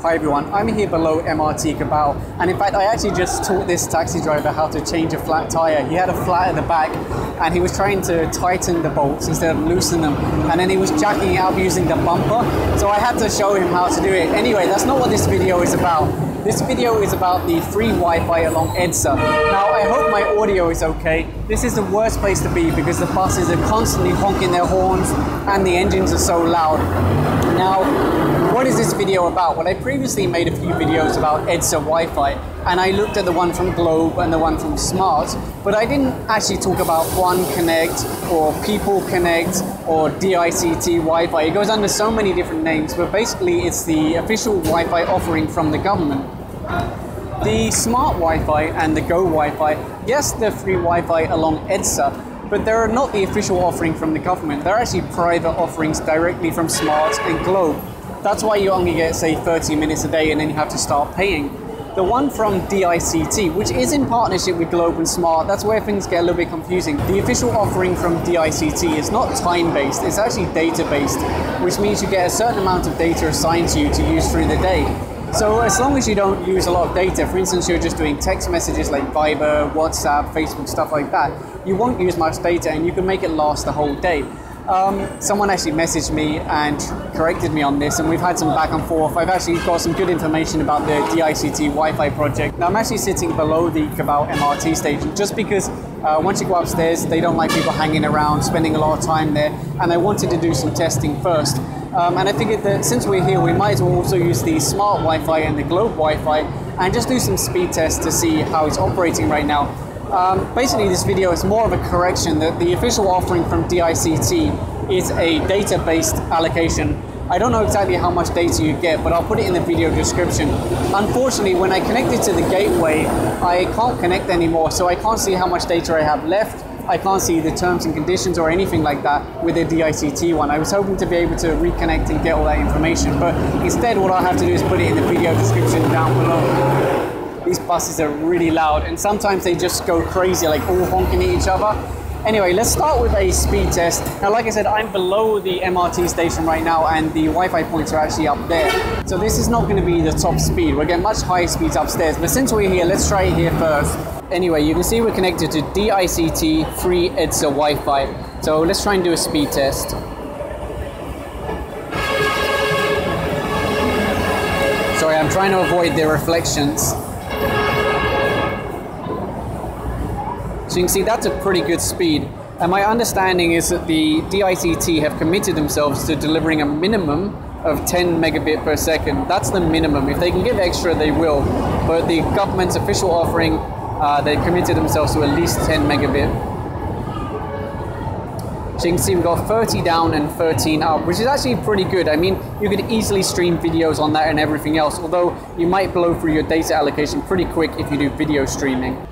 Hi everyone, I'm here below MRT Cabal, and in fact I actually just taught this taxi driver how to change a flat tire. He had a flat at the back and he was trying to tighten the bolts instead of loosen them, and then he was jacking it up using the bumper, so I had to show him how to do it. Anyway, that's not what this video is about. This video is about the free Wi-Fi along EDSA. Now, I hope my audio is okay. This is the worst place to be because the buses are constantly honking their horns and the engines are so loud. Now, what is this video about? Well, I previously made a few videos about EDSA Wi-Fi, and I looked at the one from Globe and the one from Smart, but I didn't actually talk about Juan Konek or Pipol Konek or DICT Wi-Fi. It goes under so many different names, but basically it's the official Wi-Fi offering from the government. The Smart Wi-Fi and the GoWifi, yes, they're free Wi-Fi along EDSA, but they're not the official offering from the government. They're actually private offerings directly from Smart and Globe. That's why you only get, say, 30 minutes a day and then you have to start paying. The one from DICT, which is in partnership with Globe and Smart, that's where things get a little bit confusing. The official offering from DICT is not time-based, it's actually data-based, which means you get a certain amount of data assigned to you to use through the day. So as long as you don't use a lot of data, for instance, you're just doing text messages like Viber, WhatsApp, Facebook, stuff like that, you won't use much data and you can make it last the whole day. Someone actually messaged me and corrected me on this, and we've had some back and forth. I've actually got some good information about the DICT Wi-Fi project. Now, I'm actually sitting below the Cabal MRT station just because once you go upstairs, they don't like people hanging around, spending a lot of time there, and I wanted to do some testing first. And I figured that since we're here, we might as well also use the Smart Wi-Fi and the Globe Wi-Fi and just do some speed tests to see how it's operating right now. Basically, this video is more of a correction that the official offering from DICT is a data-based allocation. I don't know exactly how much data you get, but I'll put it in the video description. Unfortunately, when I connected to the gateway, I can't connect anymore, so I can't see how much data I have left. I can't see the terms and conditions or anything like that with the DICT one. I was hoping to be able to reconnect and get all that information, but instead what I'll have to do is put it in the video description down below. These buses are really loud and sometimes they just go crazy, like all honking at each other. Anyway, let's start with a speed test. Now, like I said, I'm below the MRT station right now and the Wi-Fi points are actually up there. So this is not going to be the top speed. We'll get much higher speeds upstairs, but since we're here, let's try it here first. Anyway, you can see we're connected to DICT free EDSA Wi-Fi. So let's try and do a speed test. Sorry, I'm trying to avoid the reflections. So you can see that's a pretty good speed. And my understanding is that the DICT have committed themselves to delivering a minimum of 10 megabit per second. That's the minimum. If they can give extra, they will. But the government's official offering, they've committed themselves to at least 10 megabit. So you can see we've got 30 down and 13 up, which is actually pretty good. I mean, you could easily stream videos on that and everything else, although you might blow through your data allocation pretty quick if you do video streaming.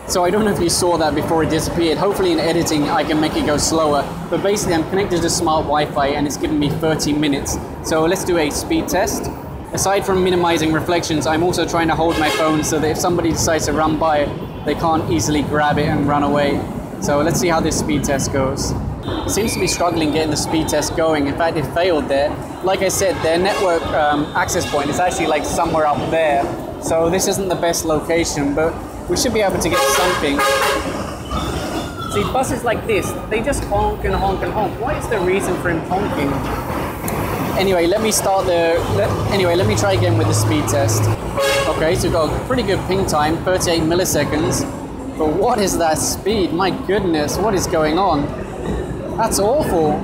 So I don't know if you saw that before it disappeared. Hopefully in editing I can make it go slower. But basically I'm connected to Smart Wi-Fi and it's giving me 30 minutes. So let's do a speed test. Aside from minimizing reflections, I'm also trying to hold my phone so that if somebody decides to run by, they can't easily grab it and run away. So let's see how this speed test goes. It seems to be struggling getting the speed test going. In fact, it failed there. Like I said, their network access point is actually like somewhere up there. So this isn't the best location, but we should be able to get something. See, buses like this, they just honk and honk and honk. What is the reason for him honking? Anyway, let me try again with the speed test. Okay, so we've got a pretty good ping time, 38 milliseconds. But what is that speed? My goodness, what is going on? That's awful.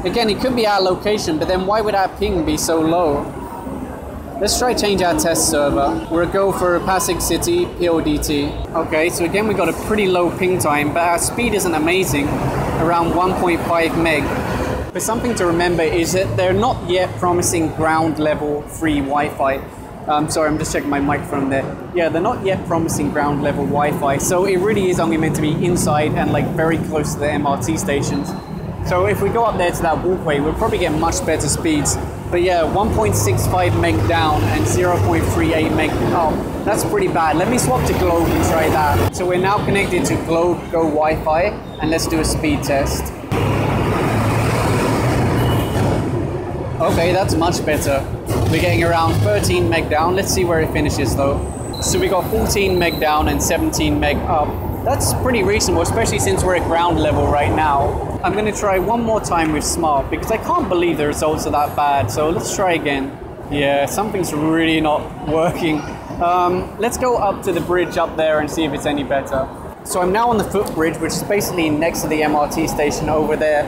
Again, it could be our location, but then why would our ping be so low? Let's try change our test server. We'll go for Pasig City, PODT. Okay, so again we got a pretty low ping time, but our speed isn't amazing, around 1.5 meg. But something to remember is that they're not yet promising ground level free Wi-Fi. Sorry, I'm just checking my microphone there. Yeah, they're not yet promising ground level Wi-Fi, so it really is only meant to be inside and like very close to the MRT stations. So if we go up there to that walkway, we'll probably get much better speeds. But yeah, 1.65 meg down and 0.38 meg up. That's pretty bad. Let me swap to Globe and try that. So we're now connected to Globe Go Wi-Fi, and let's do a speed test. Okay, that's much better. We're getting around 13 meg down. Let's see where it finishes though. So we got 14 meg down and 17 meg up. That's pretty reasonable, especially since we're at ground level right now. I'm going to try one more time with Smart because I can't believe the results are that bad. So let's try again. Yeah, something's really not working. Let's go up to the bridge up there and see if it's any better. So I'm now on the footbridge, which is basically next to the MRT station over there.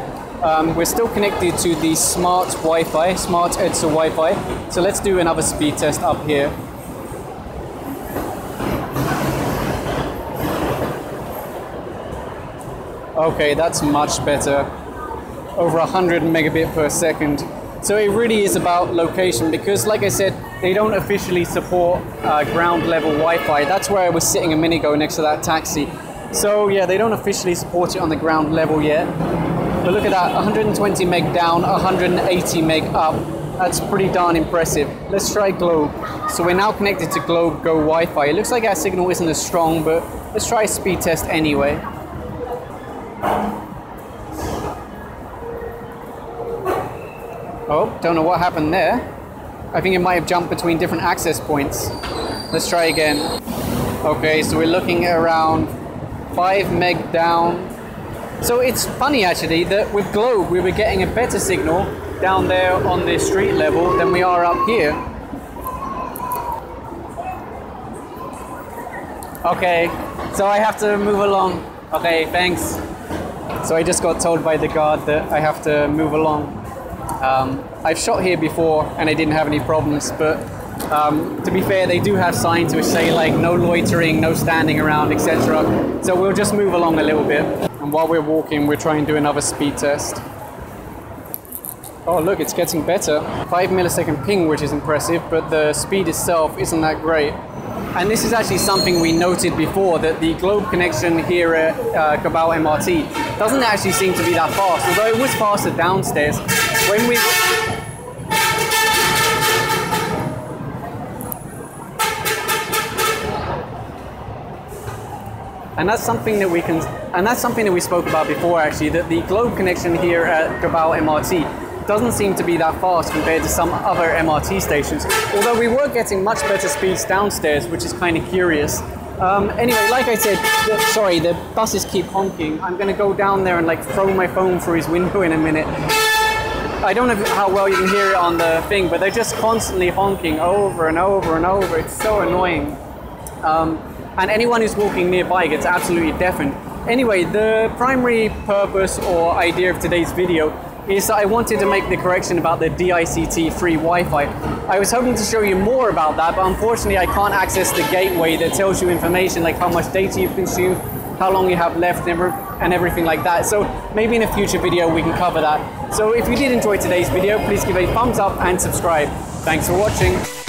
We're still connected to the Smart Wi-Fi, Smart EDSA Wi-Fi. So let's do another speed test up here. Okay, that's much better. Over 100 megabit per second. So it really is about location because, like I said, they don't officially support ground level Wi-Fi. That's where I was sitting a minute ago next to that taxi. So yeah, they don't officially support it on the ground level yet. But look at that, 120 meg down, 180 meg up. That's pretty darn impressive. Let's try Globe. So we're now connected to Globe Go Wi-Fi. It looks like our signal isn't as strong, but let's try a speed test anyway. Oh, don't know what happened there. I think it might have jumped between different access points. Let's try again. Okay, so we're looking at around 5 meg down. So it's funny actually that with Globe we were getting a better signal down there on the street level than we are up here. Okay, so I have to move along. Okay, thanks. So I just got told by the guard that I have to move along. I've shot here before and I didn't have any problems, but to be fair, they do have signs which say like no loitering, no standing around, etc. So we'll just move along a little bit. And while we're walking, we're trying to do another speed test. Oh look, it's getting better. 5 millisecond ping, which is impressive, but the speed itself isn't that great. And this is actually something we noted before, that the Globe connection here at Cabal MRT doesn't actually seem to be that fast, although it was faster downstairs. When we... And that's something that we spoke about before actually, that the Globe connection here at Cabal MRT doesn't seem to be that fast compared to some other MRT stations, although we were getting much better speeds downstairs, which is kind of curious. Anyway, like I said, sorry, the buses keep honking. I'm going to go down there and like throw my phone through his window in a minute. I don't know how well you can hear it on the thing, but they're just constantly honking over and over and over. It's so annoying. And anyone who's walking nearby gets absolutely deafened. Anyway, the primary purpose or idea of today's video is that I wanted to make the correction about the DICT free Wi-Fi. I was hoping to show you more about that, but unfortunately I can't access the gateway that tells you information like how much data you've consumed, how long you have left, and everything like that. So maybe in a future video we can cover that. So if you did enjoy today's video, please give a thumbs up and subscribe. Thanks for watching.